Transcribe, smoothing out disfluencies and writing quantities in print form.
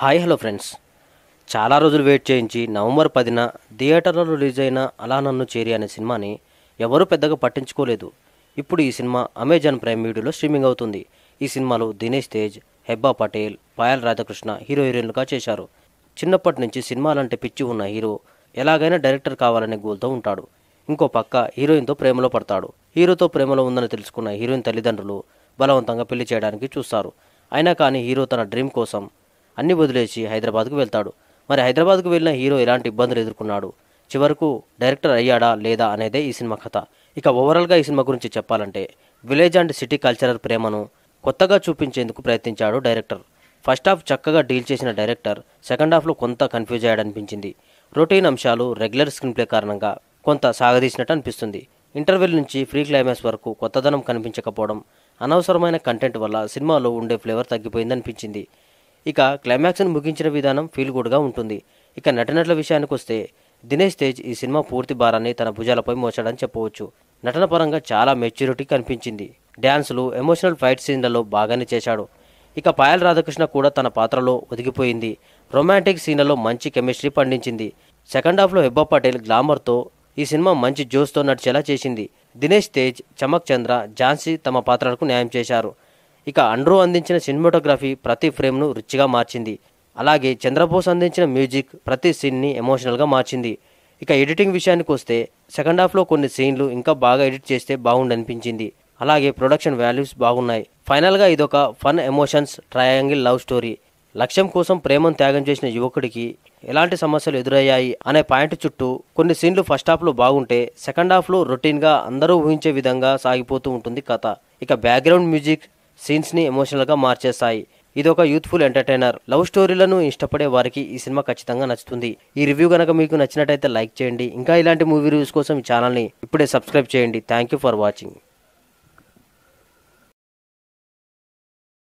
Hi hello friends. చాలా రోజులు wait చేయించి నవంబర్ 10న థియేటర్లో రిలీజ్ అయిన అలా నన్ను చేరి అనే సినిమాని ఎవరూ పెద్దగా పట్టించుకోలేదు. ఇప్పుడు ఈ సినిమా అమెజాన్ ప్రైమ్ వీడియోలో స్ట్రీమింగ్ అవుతుంది. ఈ సినిమాలో దినేష్ తేజ్, హెబ్బా పటేల్, పాయల్ రాధాకృష్ణ హీరో హీరోయిన్లుగా చేశారు. చిన్నప్పటి నుంచి సినిమాలంటే పిచ్చి ఉన్న హీరో ఎలాగైనా డైరెక్టర్ కావాలనే గోల్తో ఉంటాడు. ఇంకో పక్క హీరోయిన్తో ప్రేమలో పడతాడు. హీరోతో ప్రేమలో ఉందని తెలుసుకున్న హీరోయిన్ తల్లిదండ్రులు బలవంతంగా పెళ్లి చేయడానికి చూస్తారు. అయినా కానీ హీరో తన డ్రీమ్ కోసం అన్ని వదిలేసి హైదరాబాద్కు వెళ్తాడు. మరి హైదరాబాద్కు వెళ్ళిన హీరో ఎలాంటి ఇబ్బందులు ఎదుర్కొన్నాడు, చివరకు డైరెక్టర్ అయ్యాడా లేదా అనేదే ఈ సినిమా కథ. ఇక ఓవరాల్గా ఈ సినిమా గురించి చెప్పాలంటే విలేజ్ అండ్ సిటీ కల్చరల్ ప్రేమను కొత్తగా చూపించేందుకు ప్రయత్నించాడు డైరెక్టర్. ఫస్ట్ హాఫ్ చక్కగా డీల్ చేసిన డైరెక్టర్ సెకండ్ హాఫ్లో కొంత కన్ఫ్యూజ్ అయ్యాడనిపించింది. రొటీన్ అంశాలు, రెగ్యులర్ స్క్రీన్ ప్లే కారణంగా కొంత సాగదీసినట్టు అనిపిస్తుంది. ఇంటర్వెల్ నుంచి ఫ్రీ క్లైమాక్స్ వరకు కొత్తదనం కనిపించకపోవడం, అనవసరమైన కంటెంట్ వల్ల సినిమాలో ఉండే ఫ్లేవర్ తగ్గిపోయిందనిపించింది. ఇక క్లైమాక్స్ను ముగించిన విధానం ఫీల్ గుడ్గా ఉంటుంది. ఇక నటనట్ల విషయానికి వస్తే దినేష్ తేజ్ ఈ సినిమా పూర్తి భారాన్ని తన భుజాలపై మోసాడని చెప్పవచ్చు. నటన పరంగా చాలా మెచ్యూరిటీ కనిపించింది. డ్యాన్సులు, ఎమోషనల్ ఫైట్ సీన్లలో బాగానే చేశాడు. ఇక పాయల్ రాధాకృష్ణ కూడా తన పాత్రలో ఒదిగిపోయింది. రొమాంటిక్ సీన్లలో మంచి కెమిస్ట్రీ పండించింది. సెకండ్ హాఫ్లో హెబ్బా పటేల్ గ్లామర్తో ఈ సినిమా మంచి జోస్తో నడిచేలా చేసింది. దినేష్ తేజ్, చమక్ చంద్ర, ఝాన్సీ తమ పాత్రలకు న్యాయం చేశారు. ఇక అండ్రూ అందించిన సినిమాటోగ్రఫీ ప్రతి ఫ్రేమ్ను రిచ్గా మార్చింది. అలాగే చంద్రబోస్ అందించిన మ్యూజిక్ ప్రతి సీన్ని ఎమోషనల్గా మార్చింది. ఇక ఎడిటింగ్ విషయానికి వస్తే సెకండ్ హాఫ్లో కొన్ని సీన్లు ఇంకా బాగా ఎడిట్ చేస్తే బాగుండనిపించింది. అలాగే ప్రొడక్షన్ వాల్యూస్ బాగున్నాయి. ఫైనల్గా ఇదొక fun emotions triangle love story. లక్ష్యం కోసం ప్రేమను త్యాగం చేసిన యువకుడికి ఎలాంటి సమస్యలు ఎదురయ్యాయి అనే పాయింట్ చుట్టూ కొన్ని సీన్లు ఫస్ట్ హాఫ్లో బాగుంటే సెకండ్ హాఫ్లో రొటీన్గా అందరూ ఊహించే విధంగా సాగిపోతూ ఉంటుంది కథ. ఇక బ్యాక్గ్రౌండ్ మ్యూజిక్ సీన్స్ని ఎమోషనల్గా మార్చేస్తాయి. ఇది ఒక యూత్ఫుల్ ఎంటర్టైనర్. లవ్ స్టోరీలను ఇష్టపడే వారికి ఈ సినిమా ఖచ్చితంగా నచ్చుతుంది. ఈ రివ్యూ కనుక మీకు నచ్చినట్టయితే లైక్ చేయండి. ఇంకా ఇలాంటి మూవీ రివ్యూస్ కోసం ఈ ఛానల్ని ఇప్పుడే సబ్స్క్రైబ్ చేయండి. Thank you for watching.